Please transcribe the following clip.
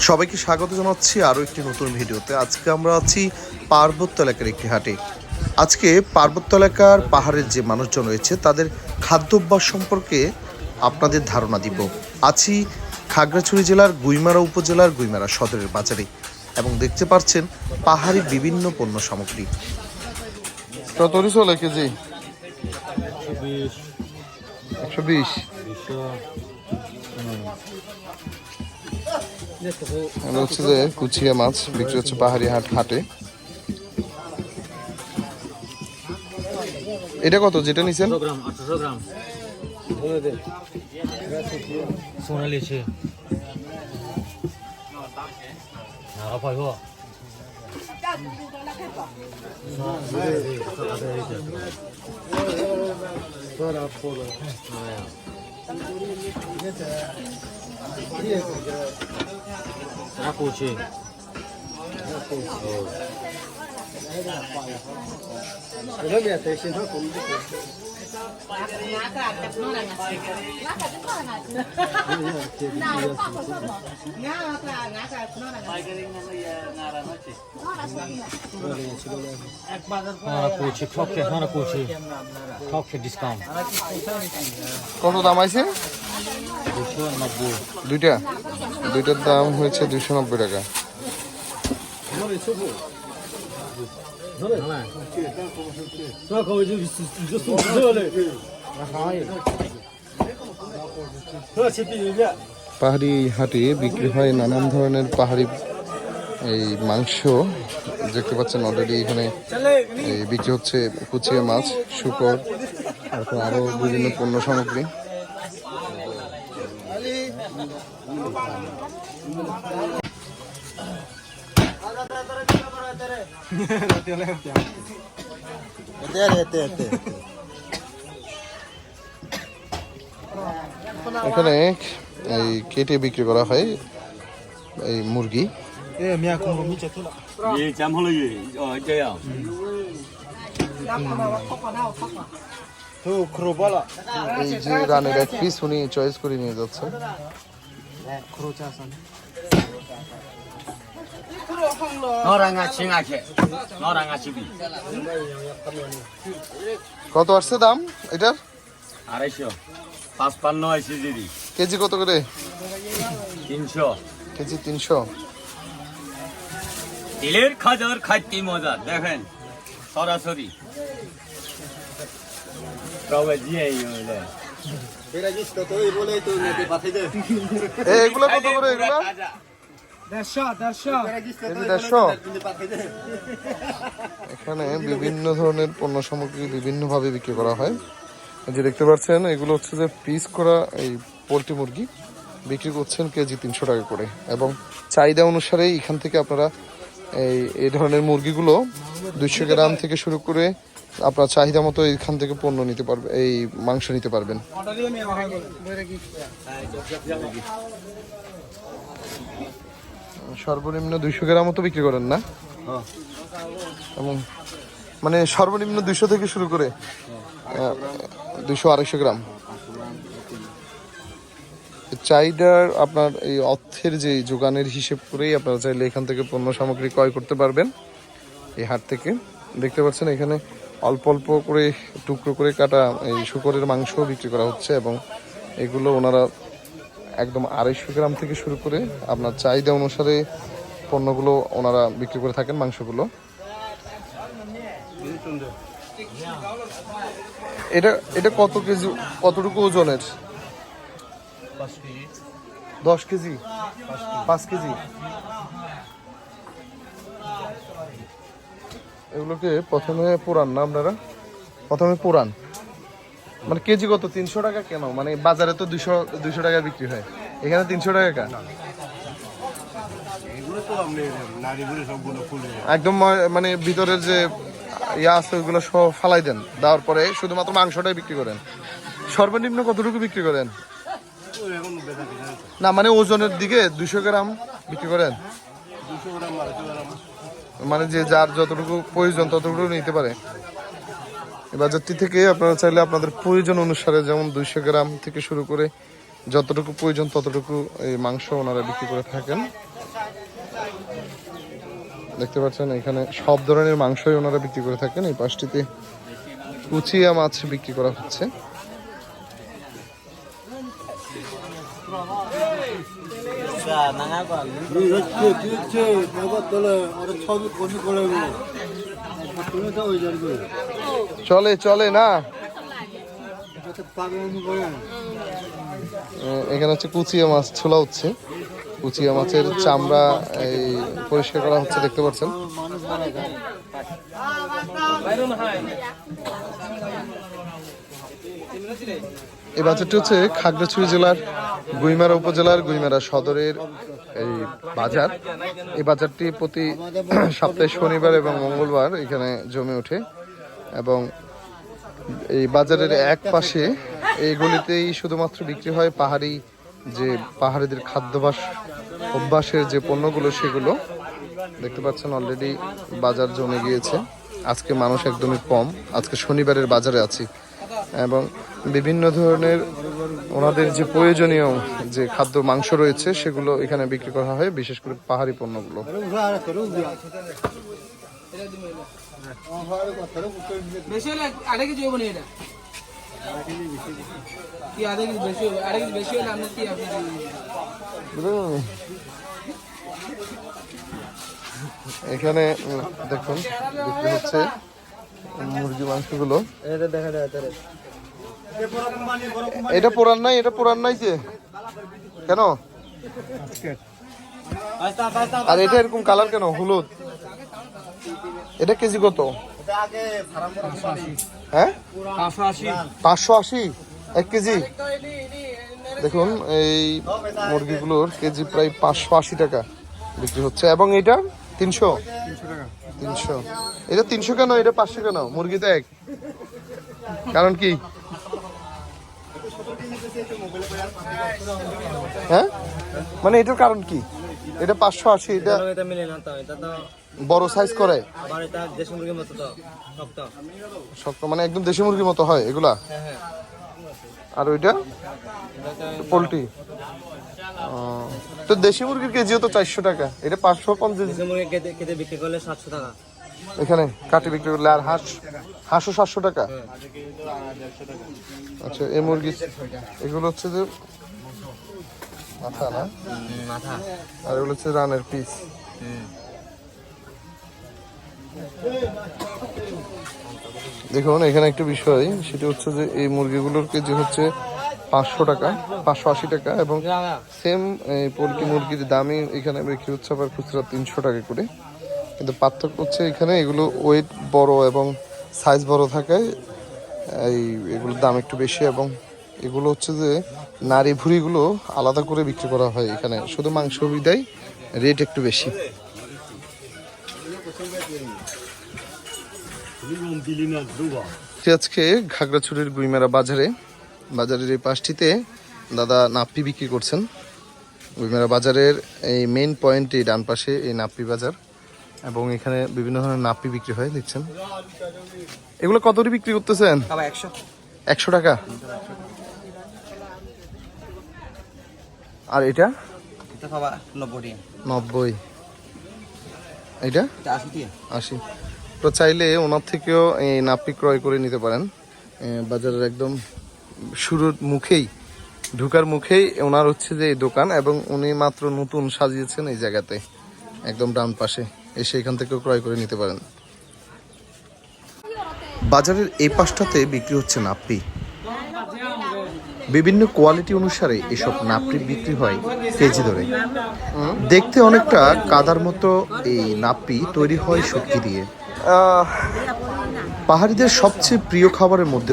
সবাইকে স্বাগত জানাচ্ছি আরও একটি নতুন ভিডিওতে। আজকে আমরা আছি পার্বত্য এলাকার একটি হাটে। আজকে পার্বত্য এলাকার পাহাড়ের যে মানুষজন রয়েছে তাদের খাদ্যাভ্যাস সম্পর্কে আপনাদের ধারণা দিব। আছি খাগড়াছড়ি জেলার গুইমারা উপজেলার গুইমারা সদরের বাজারে এবং দেখতে পাচ্ছেন পাহাড়ি বিভিন্ন পণ্য সামগ্রী। কত চলে কেজি? 120। হচ্ছে যে কুচিয়া মাছ বিক্রি হচ্ছে পাহাড়ি হাটে। এটা কত যেটা নিছেন? 800 গ্রাম সোনালি আছে না পাই হো রাখুছি কত দাম আছে? 290। দুইটার দাম হয়েছে 290 টাকা। পাহাড়ি হাটে বিক্রি হয় নানান ধরনের পাহাড়ি এই মাংস। দেখতে পাচ্ছেন অলরেডি এখানে বিক্রি হচ্ছে কুচিয়া মাছ, শুকর, তারপর আরো বিভিন্ন পণ্য সামগ্রী। এখানে এই কেটে বিক্রি করা হয় এই মুরগি। এই যে রানের এক পিস উনি চয়েস করে নিয়ে যাচ্ছেন। কত আসছে দাম এটার? 250 55 আছে দিদি। কেজি কত করে? 300 কেজি 300। দিলের খাজার খাইতে মজা দেখেন সরাসরি এগুলো কত করে? এগুলো 150। এখানে বিভিন্ন ধরনের পণ্য সামগ্রী বিভিন্ন ভাবে বিক্রি করা হয়। যে দেখতে পাচ্ছেন এগুলো হচ্ছে যে পিস করা এই পোল্ট্রি মুরগি বিক্রি করছেন কেজি 300 টাকা করে, এবং চাহিদা অনুসারে এখান থেকে আপনারা এই ধরনের মুরগিগুলো 200 গ্রাম থেকে শুরু করে আপনার চাহিদা মতো এখান থেকে পণ্য নিতে পারবেন, এই মাংস নিতে পারবেন। সর্বনিম্ন 200 গ্রাম মতো বিক্রি করেন না? এবং মানে সর্বনিম্ন 200 থেকে শুরু করে 200-250 গ্রাম চাহিদার আপনার এই অর্থের যে যোগানের হিসেব করেই আপনারা চাইলে এখান থেকে পণ্য সামগ্রী ক্রয় করতে পারবেন এই হাট থেকে। দেখতে পাচ্ছেন এখানে অল্প অল্প করে টুকরো করে কাটা এই শূকরের মাংস বিক্রি করা হচ্ছে, এবং এগুলো ওনারা একদম 250 গ্রাম থেকে শুরু করে আপনার চাহিদা অনুসারে পণ্যগুলো ওনারা বিক্রি করে থাকেন মাংসগুলো। এটা কত কেজি, কতটুকু ওজনের? 10 কেজি 5 কেজি। এগুলোকে প্রথমে পোড়ান না আপনারা? প্রথমে পোড়ান মানে কেজি কত? 300 টাকা কেন? মানে বাজারে তো 200 টাকা বিক্রি হয়, এখানে 300 টাকা একদম। মানে ভিতরের যে ইয়া আছে ওইগুলো সব ফালাই দেন, দেওয়ার পরে শুধুমাত্র মাংসটাই বিক্রি করেন। সর্বনিম্ন কতটুকু বিক্রি করেন? না মানে ওজনের দিকে 200 গ্রাম বিক্রি করেন? মানে যে যার যতটুকু প্রয়োজন ততটুকু নিতে পারে। এই বাজারটি থেকে আপনারা চাইলে আপনাদের প্রয়োজন অনুসারে যেমন 200 গ্রাম থেকে শুরু করে যতটুকু প্রয়োজন ততটুকু এই মাংস ওনারা বিক্রি করে থাকেন। দেখতে পাচ্ছেন এখানে সব ধরনের মাংসই ওনারা বিক্রি করে থাকেন। এই পাশটিতে কুচিয়া মাছ বিক্রি করা হচ্ছে। চলে চলে না, এখানে হচ্ছে কুচিয়া মাছ ছোলা হচ্ছে। কুচিয়া মাছের চামড়া এই পরিষ্কার করা হচ্ছে, দেখতে পাচ্ছেন। এই বাজারটি হচ্ছে খাগড়াছড়ি জেলার গুইমারা উপজেলার গুইমারা সদরের এই বাজার। এই বাজারটি প্রতি সপ্তাহে শনিবার এবং মঙ্গলবার এখানে জমে ওঠে এবং এই বাজারের এক পাশে এই গলিতেই শুধুমাত্র বিক্রি হয় পাহাড়িদের খাদ্যাভ্যাস অভ্যাসের যে পণ্যগুলো, সেগুলো দেখতে পাচ্ছেন। অলরেডি বাজার জমে গিয়েছে। আজকে মানুষ একদমই কম, আজকে শনিবারের বাজারে আছি এবং বিভিন্ন ধরনের ওনাদের যে প্রয়োজনীয় যে খাদ্য মাংস রয়েছে সেগুলো এখানে বিক্রি করা হয়, বিশেষ করে পাহাড়ি পণ্যগুলো। এখানে দেখুন বিক্রি হচ্ছে মুরগি মাংসগুলো। এটা পুরান নাই, এটা পুরান নাই যে কেন? আর এটা এরকম কালার কেন, হলুদ? এটা কেজি কত? হ্যাঁ, 580 1 কেজি। দেখুন এই মুরগিগুলোর কেজি প্রায় 580 টাকা বিক্রি হচ্ছে এবং এটা 300 300। এটা 300 কেন, এটা 500 কেন? মুরগি তো এক, কারণ কি? হ্যাঁ, মানে এটার কারণ কি? এটা 580, এটা বড় সাইজ করে, শক্ত, মানে একদম দেশি মুরগির মতো হয় এগুলা। আর ওইটা পোল্ট্রি। তো দেশি মুরগির কেজিও তো 400 টাকা, এটা 550 বিক্রি করলে 700 টাকা এখানে কাটি বিক্রি করলে। আর হাঁসও 700 টাকা। আচ্ছা, এই মুরগি এগুলো হচ্ছে যে মাথা না, মাথা, আর এগুলো হচ্ছে রানের পিস। দেখুন এখানে একটা বিষয়, সেটা হচ্ছে যে এই মুরগিগুলোর কেজি হচ্ছে 500 টাকা, 580 টাকা এবং সেম পোলট্রি মুরগির দামই এখানে বিক্রি হচ্ছে আবার খুচরা 300 টাকা করে। কিন্তু পার্থক্য হচ্ছে এখানে এগুলো ওয়েট বড় এবং সাইজ বড় থাকায় এগুলোর দাম একটু বেশি এবং এগুলো হচ্ছে যে নাড়ি ভুড়িগুলো আলাদা করে বিক্রি করা হয় এখানে, শুধু মাংস বিদায় রেট একটু বেশি। আজকে খাগড়াছড়ির গুইমারা বাজারের এই পাশটিতে দাদা নাপ্পি বিক্রি করছেন। গুইমারা বাজারের এই মেইন পয়েন্টে ডান পাশে এই নাপ্পি বাজার এবং এখানে বিভিন্ন ধরনের নাপ্পি বিক্রি হয়, দেখছেন। এগুলো কত করে বিক্রি করতেছেন? 100 টাকা। আর এটা 90। এটা 80। তো চাইলে ওনার থেকেও এই নাপ্পি ক্রয় করে নিতে পারেন। বাজারের একদম শুরুর মুখেই, ঢুকার মুখেই ওনার হচ্ছে যে এই দোকান এবং উনি মাত্র নতুন সাজিয়েছেন এই জায়গাতে, একদম ডান পাশে এসে এখান থেকেও ক্রয় করে নিতে পারেন। বাজারের এই পাশটাতে বিক্রি হচ্ছে নাপ্পি। বিভিন্ন কোয়ালিটি অনুসারে এসব নাপ্পি বিক্রি হয় কেজি ধরে। দেখতে অনেকটা কাদার মতো এই নাপ্পি তৈরি হয় শুটকি দিয়ে। পাহাড়িদের সবচেয়ে প্রিয় খাবারের মধ্যে